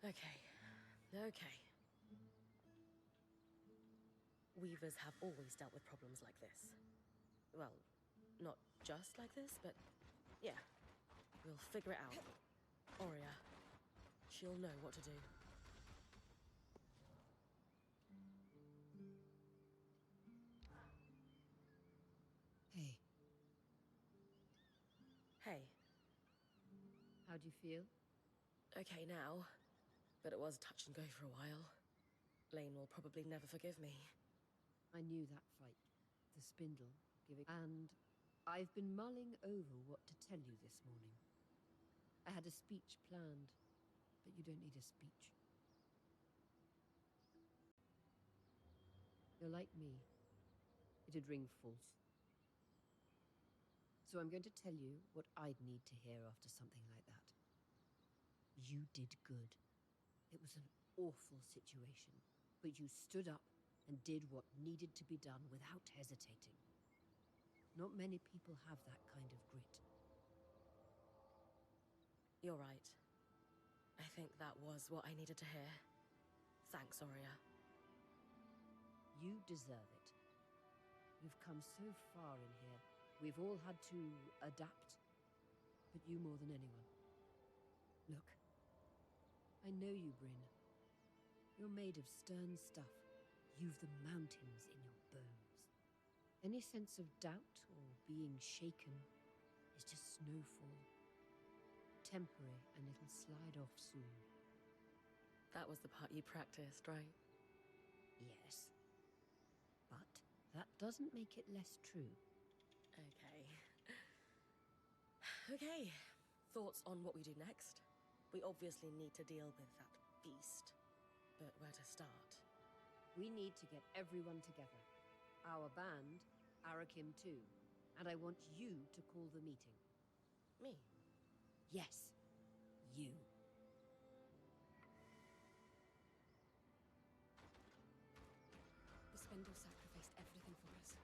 Okay. Okay. Weavers have always dealt with problems like this. Well, not just like this, but yeah. We'll figure it out. Aurea. She'll know what to do. Hey, Hey. how do you feel? Okay now, but it was touch and go for a while. Lane will probably never forgive me. I knew that fight. The spindle, giving... And I've been mulling over what to tell you this morning. I had a speech planned, but you don't need a speech. You're like me. It'd ring false. So I'm going to tell you what I'd need to hear after something like that. You did good. It was an awful situation, but you stood up and did what needed to be done without hesitating. Not many people have that kind of grit. You're right. I think that was what I needed to hear. Thanks, Aurea. You deserve it. You've come so far in here. We've all had to adapt, but you more than anyone. Look, I know you, Bryn. You're made of stern stuff. You've the mountains in your bones. Any sense of doubt or being shaken is just snowfall. Temporary, and it'll slide off soon. That was the part you practiced, right? Yes. But that doesn't make it less true. Okay. Okay. Thoughts on what we do next? We obviously need to deal with that beast. But where to start? We need to get everyone together. Our band, Arakim too. And I want you to call the meeting. Me? Yes, you. The spindle sacrificed everything for us.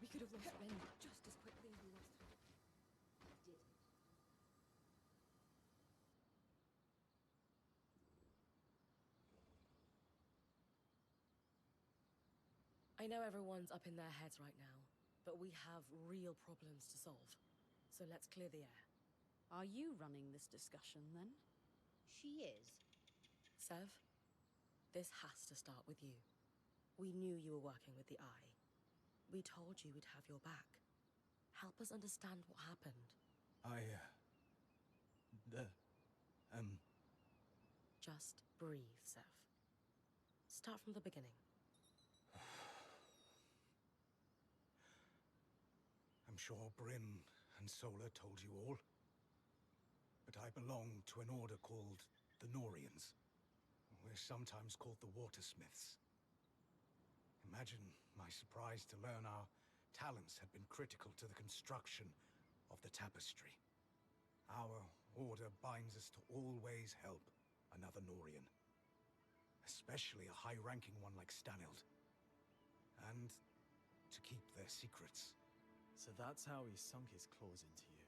We could have lost Ben just as quickly as we lost her. It didn't. I know everyone's up in their heads right now, but we have real problems to solve. So let's clear the air. Are you running this discussion, then? She is. Sev, this has to start with you. We knew you were working with the Eye. We told you we'd have your back. Help us understand what happened. Just breathe, Sev. Start from the beginning. I'm sure Bryn and Sola told you all. But I belong to an order called the Norians. We're sometimes called the Watersmiths. Imagine my surprise to learn our talents had been critical to the construction of the tapestry. Our order binds us to always help another Norian. Especially a high-ranking one like Stanild. And to keep their secrets. So that's how he sunk his claws into you.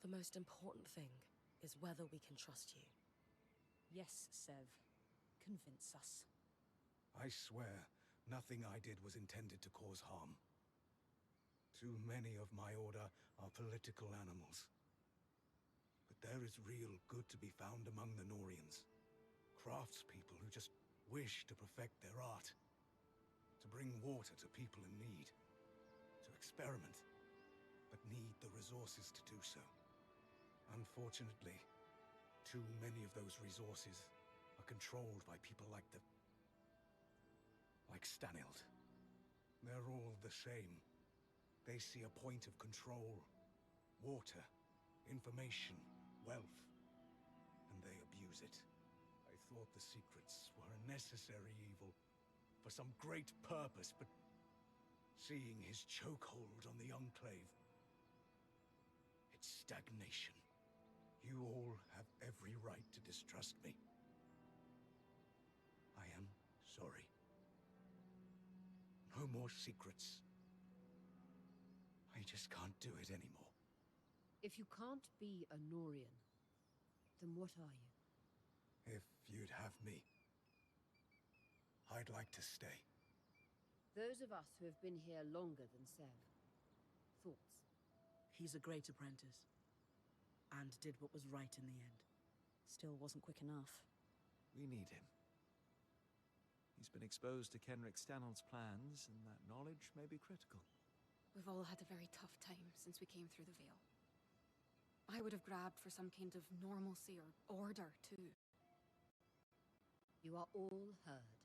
The most important thing is whether we can trust you. Yes, Sev. Convince us. I swear, nothing I did was intended to cause harm. Too many of my order are political animals. But there is real good to be found among the Norians. Craftspeople who just wish to perfect their art. To bring water to people in need. To experiment, but need the resources to do so. Unfortunately, too many of those resources are controlled by people like Stanild. They're all the same. They see a point of control. Water, information, wealth. And they abuse it. I thought the secrets were a necessary evil. For some great purpose, but seeing his chokehold on the Enclave, it's stagnation. You all have every right to distrust me. I am sorry. No more secrets. I just can't do it anymore. If you can't be a Norian, Then what are you? If you'd have me, I'd like to stay. Those of us who have been here longer than Sev. Thoughts? He's a great apprentice. And did what was right in the end. Still wasn't quick enough. We need him. He's been exposed to Kenric Stanhold's plans, and that knowledge may be critical. We've all had a very tough time since we came through the Veil. I would have grabbed for some kind of normalcy or order, too. You are all heard.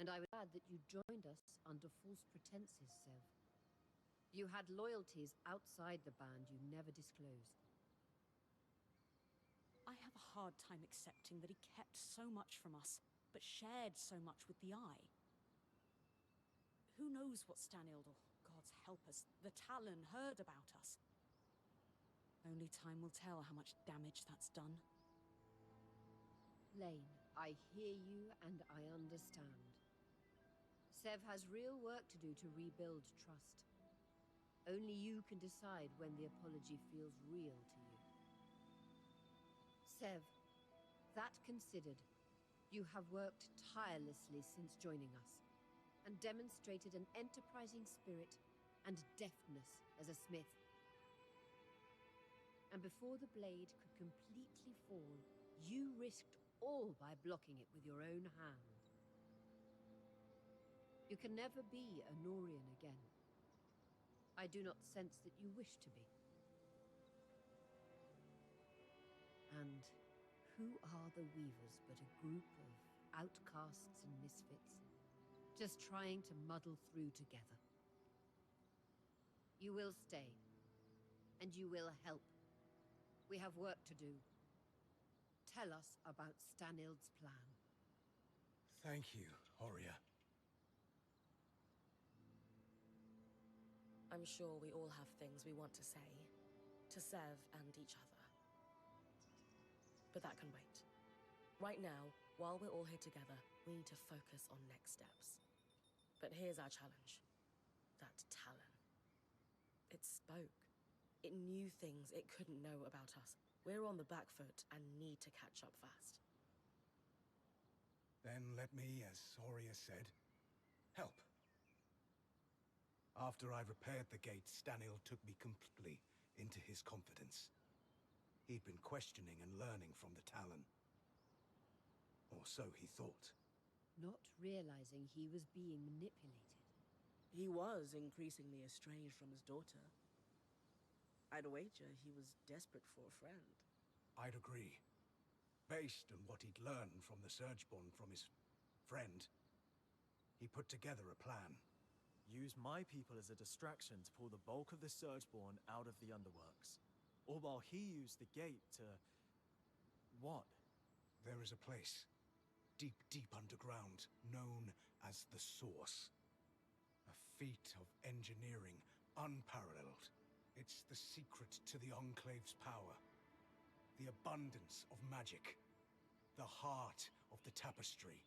And I was glad that you joined us under false pretenses, Sev. You had loyalties outside the band you never disclosed. I have a hard time accepting that he kept so much from us, but shared so much with the Eye. Who knows what Stanild, or gods help us, the Talon heard about us? Only time will tell how much damage that's done. Lane, I hear you and I understand. Sev has real work to do to rebuild trust. Only you can decide when the apology feels real to you. Sev, that considered, you have worked tirelessly since joining us, and demonstrated an enterprising spirit and deftness as a smith. And before the blade could completely fall, you risked all by blocking it with your own hand. You can never be a Norian again. I do not sense that you wish to be. And who are the Weavers but a group of outcasts and misfits, just trying to muddle through together? You will stay, and you will help. We have work to do. Tell us about Stanild's plan. Thank you, Horia. I'm sure we all have things we want to say, to Sev and each other. But that can wait. Right now, while we're all here together, we need to focus on next steps. But here's our challenge. That Talon. It spoke. It knew things it couldn't know about us. We're on the back foot and need to catch up fast. Then let me, as Horia said, help. After I repaired the gate, Stanild took me completely into his confidence. He'd been questioning and learning from the Talon. Or so he thought. Not realizing he was being manipulated. He was increasingly estranged from his daughter. I'd wager he was desperate for a friend. I'd agree. Based on what he'd learned from the Surgeborn from his friend, he put together a plan. Use my people as a distraction to pull the bulk of the Surgeborn out of the Underworks. All while he used the gate to... what? There is a place, deep, deep underground, known as the Source. A feat of engineering unparalleled. It's the secret to the Enclave's power. The abundance of magic. The heart of the tapestry.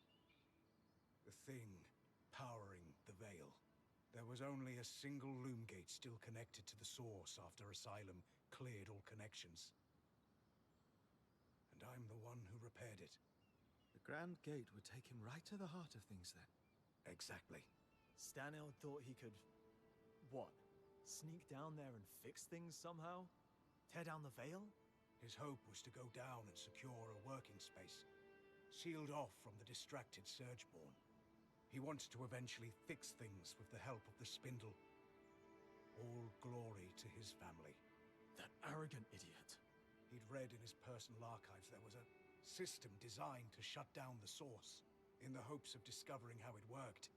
The thing powering the Veil. There was only a single loom gate still connected to the Source after Asylum cleared all connections. And I'm the one who repaired it. The Grand Gate would take him right to the heart of things, then. Exactly. Stanild thought he could... what? Sneak down there and fix things somehow? Tear down the Veil? His hope was to go down and secure a working space, sealed off from the distracted Surgeborn. He wanted to eventually fix things with the help of the Spindle. All glory to his family. That arrogant idiot. He'd read in his personal archives there was a system designed to shut down the Source, in the hopes of discovering how it worked.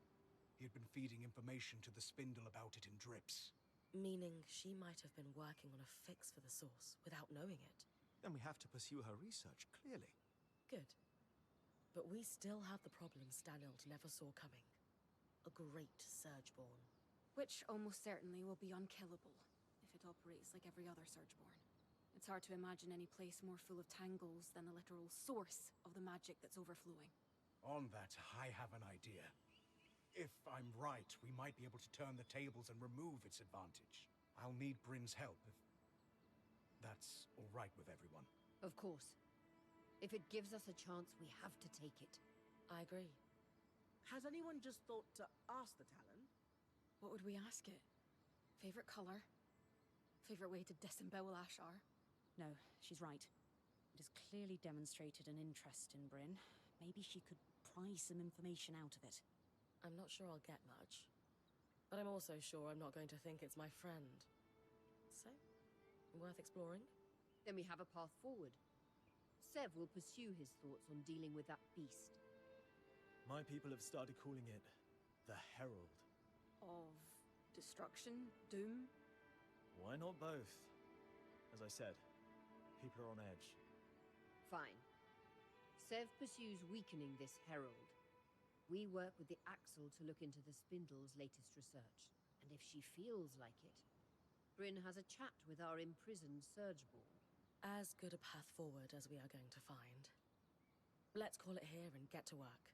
He had been feeding information to the Spindle about it in drips. Meaning she might have been working on a fix for the Source without knowing it. Then we have to pursue her research, clearly. Good. But we still have the problem Stanild never saw coming. A great Surgeborn. Which almost certainly will be unkillable, if it operates like every other Surgeborn. It's hard to imagine any place more full of tangles than the literal source of the magic that's overflowing. On that, I have an idea. If I'm right, we might be able to turn the tables and remove its advantage. I'll need Bryn's help if that's all right with everyone. Of course. If it gives us a chance, we have to take it. I agree. Has anyone just thought to ask the Talon? What would we ask it? Favorite color? Favorite way to disembowel Ashar? No, she's right. It has clearly demonstrated an interest in Bryn. Maybe she could pry some information out of it. I'm not sure I'll get much. But I'm also sure I'm not going to think it's my friend. So, worth exploring? Then we have a path forward. Sev will pursue his thoughts on dealing with that beast. My people have started calling it the Herald. Of destruction? Doom? Why not both? As I said, people are on edge. Fine. Sev pursues weakening this herald. We work with the Axle to look into the Spindle's latest research. And if she feels like it, Bryn has a chat with our imprisoned Surgeborn. As good a path forward as we are going to find. Let's call it here and get to work.